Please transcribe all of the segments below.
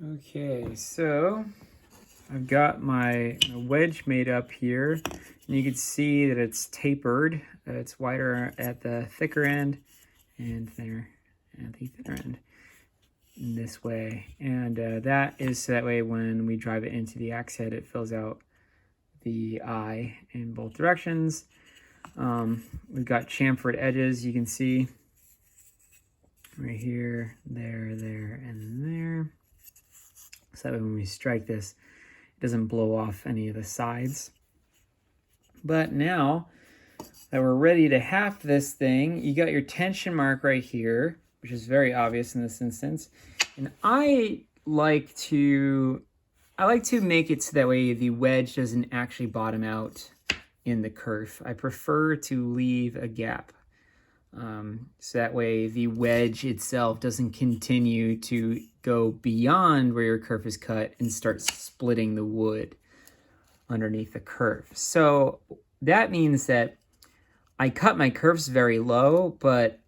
Okay, so I've got my wedge made up here, and you can see that it's tapered. It's wider at the thicker end and thinner at the thinner end in this way. And that is so that way when we drive it into the axe head, it fills out the eye in both directions. We've got chamfered edges, you can see right here, there, and there. So that way when we strike this, it doesn't blow off any of the sides. But now that we're ready to haft this thing, you got your tension mark right here, which is very obvious in this instance. And I like to make it so that way the wedge doesn't actually bottom out in the kerf. I prefer to leave a gap. So that way the wedge itself doesn't continue to go beyond where your kerf is cut and start splitting the wood underneath the kerf. So that means that I cut my kerfs very low, but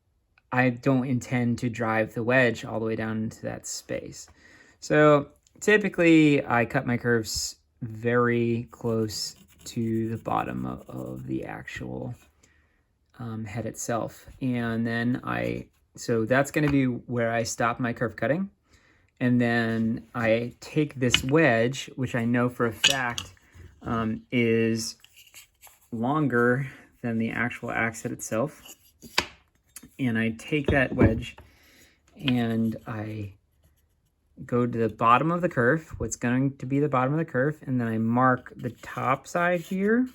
I don't intend to drive the wedge all the way down into that space. So typically I cut my kerfs very close to the bottom of the actual head itself. And then so that's going to be where I stop my kerf cutting. And then I take this wedge, which I know for a fact is longer than the actual axe head itself. And I take that wedge and I go to the bottom of the kerf, what's going to be the bottom of the kerf, and then I mark the top side here.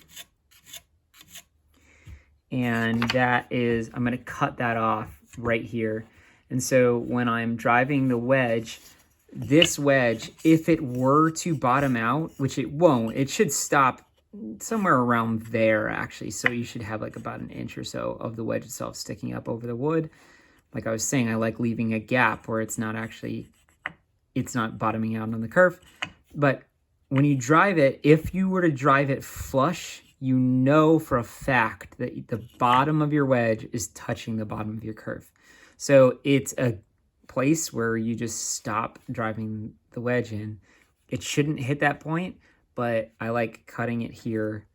And that is, I'm going to cut that off right here. And so when I'm driving the wedge, this wedge, if it were to bottom out, which it won't, it should stop somewhere around there actually. So you should have like about an inch or so of the wedge itself sticking up over the wood. Like I was saying, I like leaving a gap where it's not bottoming out on the kerf. But when you drive it, if you were to drive it flush, you know for a fact that the bottom of your wedge is touching the bottom of your kerf. So it's a place where you just stop driving the wedge in. It shouldn't hit that point, but I like cutting it here,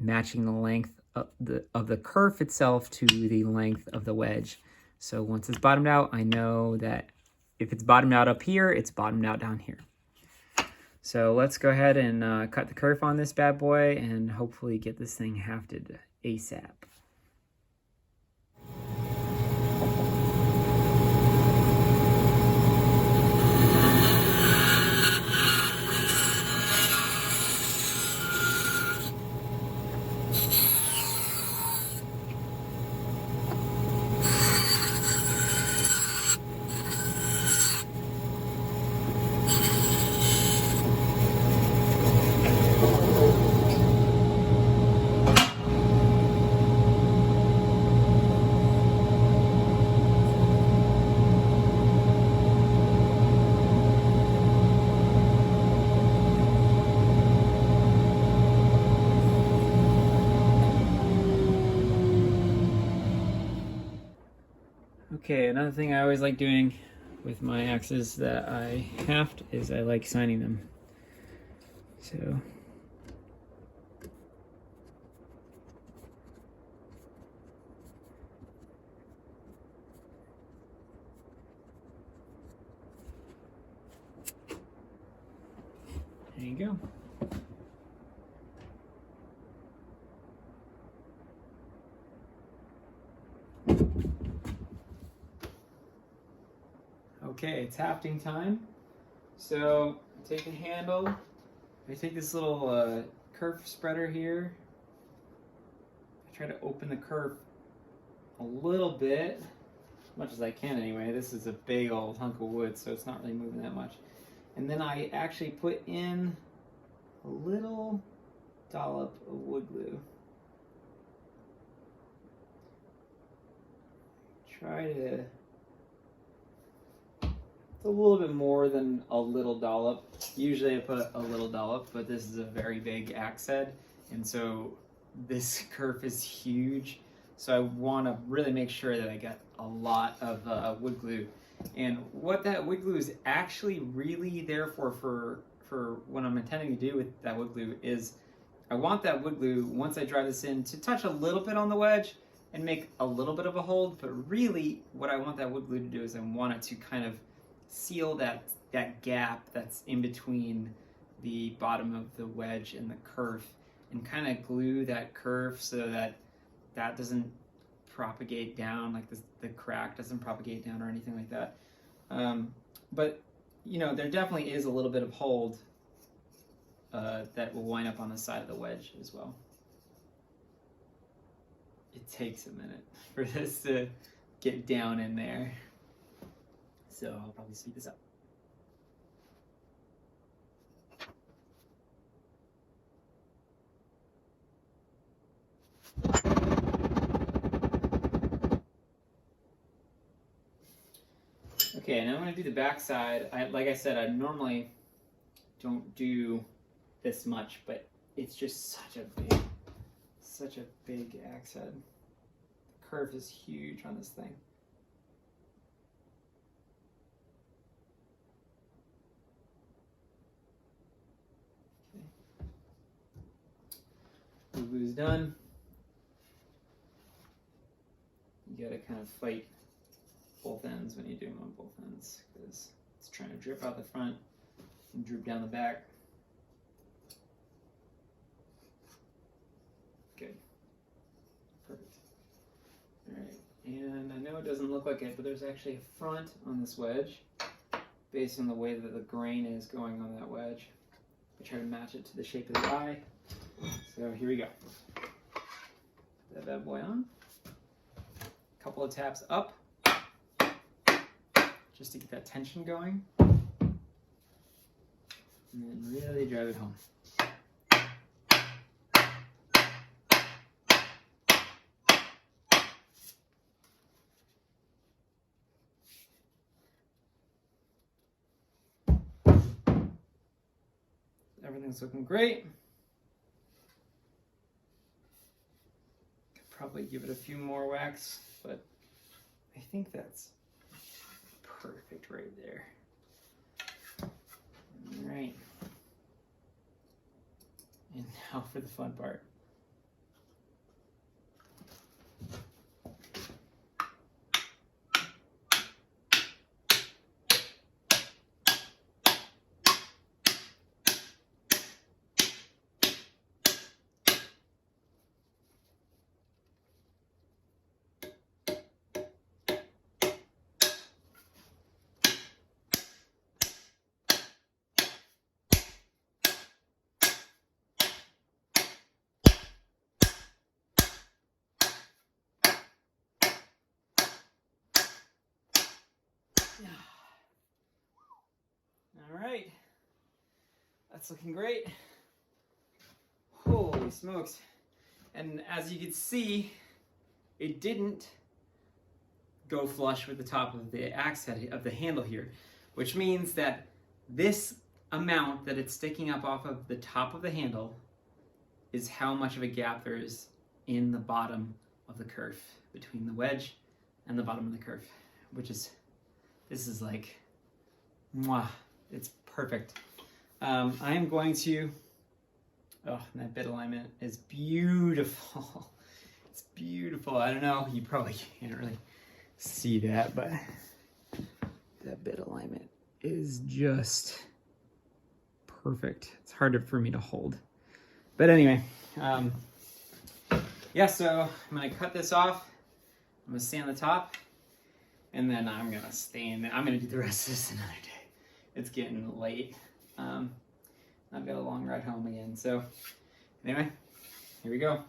matching the length of the kerf itself to the length of the wedge. So once it's bottomed out, I know that if it's bottomed out up here, it's bottomed out down here. So let's go ahead and cut the kerf on this bad boy and hopefully get this thing hafted ASAP. Okay, another thing I always like doing with my axes that I haft is I like signing them. So there you go. Okay, it's hafting time. So I take the handle, I take this little kerf spreader here. I try to open the kerf a little bit, as much as I can anyway. This is a big old hunk of wood, so it's not really moving that much. And then I actually put in a little dollop of wood glue. Try to, it's a little bit more than a little dollop. Usually I put a little dollop, but this is a very big axe head, and so this kerf is huge. So I want to really make sure that I get a lot of wood glue. And what that wood glue is actually really there for what I'm intending to do with that wood glue is I want that wood glue, once I drive this in, to touch a little bit on the wedge and make a little bit of a hold, but really what I want that wood glue to do is I want it to kind of seal that gap that's in between the bottom of the wedge and the kerf, and kind of glue that kerf so that that doesn't propagate down, like the crack doesn't propagate down or anything like that. But you know, there definitely is a little bit of hold that will wind up on the side of the wedge as well. It takes a minute for this to get down in there, so I'll probably speed this up. Okay, now I'm going to do the back side. Like I said, I normally don't do this much, but it's just such a big axe head. The kerf is huge on this thing. Okay. The glue's done. You gotta kind of fight both ends when you do them on both ends, because it's trying to drip out the front and droop down the back. Good. Perfect. Alright, and I know it doesn't look like it, but there's actually a front on this wedge based on the way that the grain is going on that wedge. I try to match it to the shape of the eye. So here we go. Put that bad boy on. A couple of taps up, just to get that tension going, and then really drive it home. Everything's looking great. Could probably give it a few more whacks, but I think that's perfect right there. All right. And now for the fun part. All right, that's looking great. Holy smokes. And as you can see, it didn't go flush with the top of the axe head of the handle here, which means that this amount that it's sticking up off of the top of the handle is how much of a gap there is in the bottom of the kerf, between the wedge and the bottom of the kerf, which is, this is like, mwah, it's perfect. I am going to, oh, that bit alignment is beautiful. It's beautiful. I don't know, you probably can't really see that, but that bit alignment is just perfect. It's harder for me to hold. But anyway, yeah, so I'm gonna cut this off. I'm gonna sand the top, and then I'm gonna stand. I'm gonna do the rest of this another day. It's getting late. I've got a long ride home again. So anyway, here we go.